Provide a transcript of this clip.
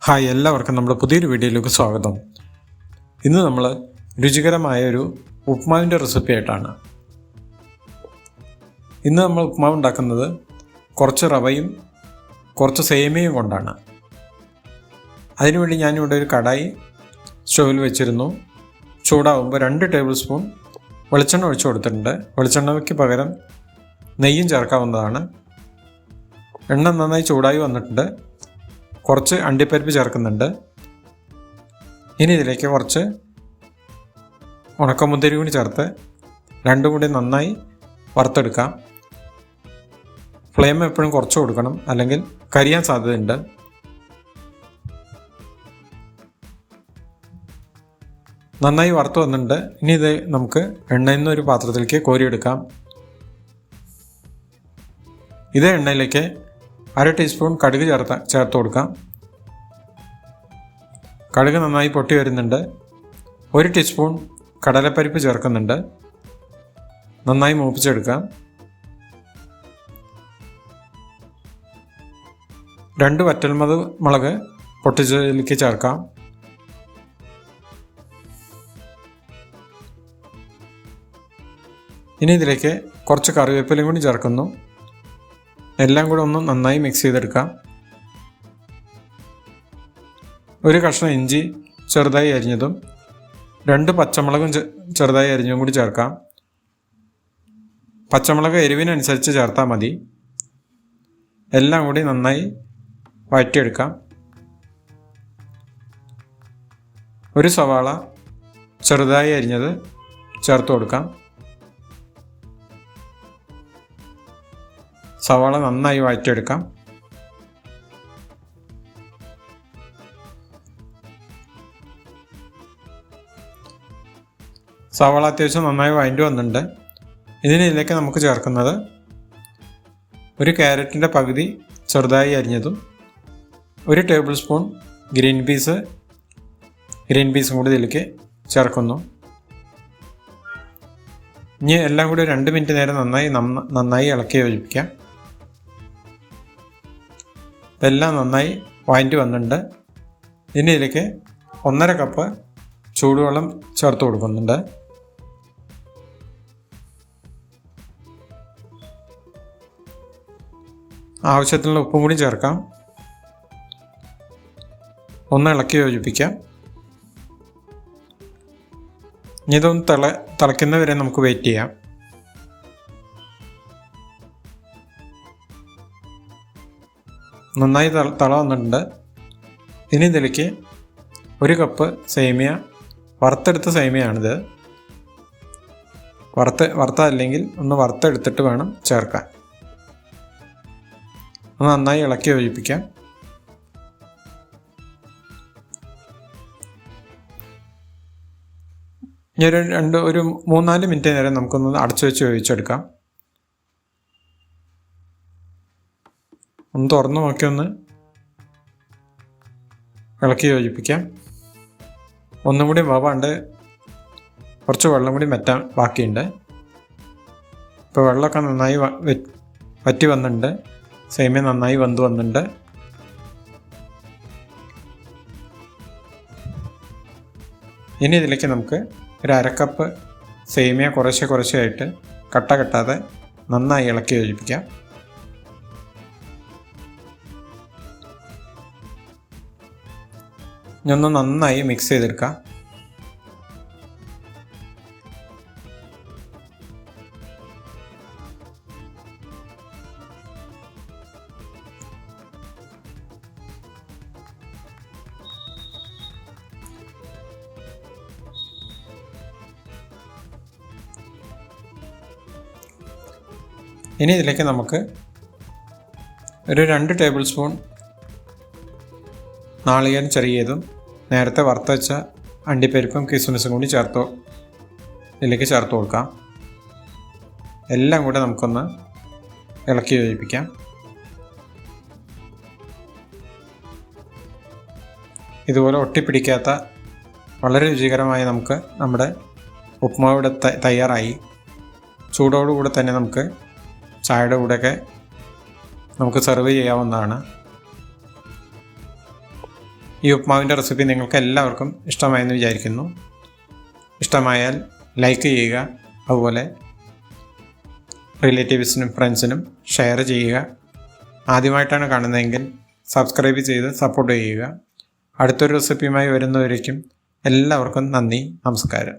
Hi, എല്ലാവർക്കും നമ്മുടെ പുതിയൊരു വീഡിയോയിലേക്ക് സ്വാഗതം. ഇന്ന് നമ്മൾ രുചികരമായൊരു ഉപ്മാവിൻ്റെ റെസിപ്പി ആയിട്ടാണ്. ഇന്ന് നമ്മൾ ഉപ്മാവ് ഉണ്ടാക്കുന്നത് കുറച്ച് റവയും കുറച്ച് സേമിയയും കൊണ്ടാണ്. അതിനുവേണ്ടി ഞാനിവിടെ ഒരു കടായി സ്റ്റൗവിൽ വെച്ചിരുന്നു. ചൂടാവുമ്പോൾ 2 ടേബിൾ സ്പൂൺ വെളിച്ചെണ്ണ ഒഴിച്ചു കൊടുത്തിട്ടുണ്ട്. വെളിച്ചെണ്ണയ്ക്ക് പകരം നെയ്യും ചേർക്കാവുന്നതാണ്. എണ്ണ നന്നായി ചൂടായി വന്നിട്ടുണ്ട്. കുറച്ച് അണ്ടിപ്പരിപ്പ് ചേർക്കുന്നുണ്ട്. ഇനി ഇതിലേക്ക് കുറച്ച് ഉണക്കമുന്തിരി കൂടി ചേർത്ത് രണ്ടും കൂടി നന്നായി വറുത്തെടുക്കാം. ഫ്ലെയിം എപ്പോഴും കുറച്ച് കൊടുക്കണം, അല്ലെങ്കിൽ കരിയാൻ സാധ്യതയുണ്ട്. നന്നായി വറുത്ത് വന്നിട്ടുണ്ട്. ഇനി ഇത് നമുക്ക് എണ്ണയിൽ നിന്ന് ഒരു പാത്രത്തിലേക്ക് കോരിയെടുക്കാം. ഇതേ എണ്ണയിലേക്ക് 1/2 ടീസ്പൂൺ കടുക് ചേർത്ത് കൊടുക്കാം. കടുക് നന്നായി പൊട്ടി വരുന്നുണ്ട്. 1 ടീസ്പൂൺ കടലപ്പരിപ്പ് ചേർക്കുന്നുണ്ട്. നന്നായി മൂപ്പിച്ചെടുക്കാം. 2 വറ്റൽമുളക് പൊട്ടിച്ചതിലേക്ക് ചേർക്കാം. ഇനി ഇതിലേക്ക് കുറച്ച് കറിവേപ്പിലയും കൂടി ചേർക്കുന്നു. എല്ലാം കൂടെ ഒന്ന് നന്നായി മിക്സ് ചെയ്തെടുക്കാം. 1 കഷ്ണം ഇഞ്ചി ചെറുതായി അരിഞ്ഞതും 2 പച്ചമുളകും ചെറുതായി അരിഞ്ഞതും കൂടി ചേർക്കാം. പച്ചമുളക് എരിവിനനുസരിച്ച് ചേർത്താൽ മതി. എല്ലാം കൂടി നന്നായി വഴറ്റിയെടുക്കാം. 1 സവാള ചെറുതായി അരിഞ്ഞത് ചേർത്ത് കൊടുക്കാം. സവാള നന്നായി വഴറ്റിയെടുക്കാം. സവാള അത്യാവശ്യം നന്നായി വഴറ്റി വന്നിട്ടുണ്ട്. ഇതിലേക്ക് നമുക്ക് ചേർക്കുന്നത് 1 ക്യാരറ്റിൻ്റെ പകുതി ചെറുതായി അരിഞ്ഞതും 1 ടേബിൾ സ്പൂൺ ഗ്രീൻ പീസും കൂടി ഇതിലേക്ക് ചേർക്കുന്നു. ഇനി എല്ലാം കൂടി 2 മിനിറ്റ് നേരം നന്നായി ഇളക്കി യോജിപ്പിക്കാം. ഇതെല്ലാം നന്നായി വഴറ്റി വന്നിട്ടുണ്ട്. ഇനി ഇതിലേക്ക് 1.5 കപ്പ് ചൂടുവെള്ളം ചേർത്ത് കൊടുക്കുന്നുണ്ട്. ആവശ്യത്തിനുള്ള ഉപ്പും കൂടി ചേർക്കാം. ഒന്ന് ഇളക്കി യോജിപ്പിക്കാം. ഇനി ഇതൊന്ന് തിളയ്ക്കുന്നവരെ നമുക്ക് വെയിറ്റ് ചെയ്യാം. നന്നായി തിള വന്നിട്ടുണ്ട്. ഇനി ഇതിലേക്ക് 1 കപ്പ് സേമിയ, വറുത്തെടുത്ത സേമിയാണിത്. വറുത്തല്ലെങ്കിൽ ഒന്ന് വറുത്തെടുത്തിട്ട് വേണം ചേർക്കാൻ. ഒന്ന് നന്നായി ഇളക്കി യോജിപ്പിക്കാം. ഇനി ഒരു 3-4 മിനിറ്റ് നേരം നമുക്കൊന്ന് അടച്ചു വെച്ച് വേവിച്ചെടുക്കാം. ഒന്ന് തുറന്ന് നോക്കി ഒന്ന് ഇളക്കി യോജിപ്പിക്കാം. ഒന്നും കൂടി വേവാണ്ട് കുറച്ച് വെള്ളം കൂടി വറ്റാൻ ബാക്കിയുണ്ട്. ഇപ്പോൾ വെള്ളമൊക്കെ നന്നായി വറ്റി വന്നിട്ടുണ്ട്. സേമിയ നന്നായി വെന്ത് വന്നിട്ടുണ്ട്. ഇനി ഇതിലേക്ക് നമുക്ക് 1/2 കപ്പ് സേമിയ കുറേശ്ശെയായിട്ട് കട്ട കെട്ടാതെ നന്നായി ഇളക്കി യോജിപ്പിക്കാം. ഇനി ഒന്ന് നന്നായി മിക്സ് ചെയ്തെടുക്കാം. ഇനി ഇതിലേക്ക് നമുക്ക് ഒരു 2 ടേബിൾ സ്പൂൺ നാളികേരം ചെറിയതും നേരത്തെ വറുത്ത് വെച്ച അണ്ടിപ്പരിപ്പും കിസ്മിസും കൂടി ഇതിലേക്ക് ചേർത്ത് കൊടുക്കാം. എല്ലാം കൂടെ നമുക്കൊന്ന് ഇളക്കി യോജിപ്പിക്കാം. ഇതുപോലെ ഒട്ടിപ്പിടിക്കാത്ത വളരെ രുചികരമായി നമ്മുടെ ഉപ്മാവ് ഇവിടെ തയ്യാറായി. ചൂടോടുകൂടെ തന്നെ നമുക്ക് ചായയുടെ കൂടെയൊക്കെ നമുക്ക് സെർവ് ചെയ്യാവുന്നതാണ്. ഈ ഉപ്മാവിൻ്റെ റെസിപ്പി നിങ്ങൾക്ക് എല്ലാവർക്കും ഇഷ്ടമായെന്ന് വിചാരിക്കുന്നു. ഇഷ്ടമായാൽ ലൈക്ക് ചെയ്യുക, അതുപോലെ റിലേറ്റീവ്സിനും ഫ്രണ്ട്സിനും ഷെയർ ചെയ്യുക. ആദ്യമായിട്ടാണ് കാണുന്നതെങ്കിൽ സബ്സ്ക്രൈബ് ചെയ്ത് സപ്പോർട്ട് ചെയ്യുക. അടുത്തൊരു റെസിപ്പിയുമായി വരുന്നവരേക്കും എല്ലാവർക്കും നന്ദി, നമസ്കാരം.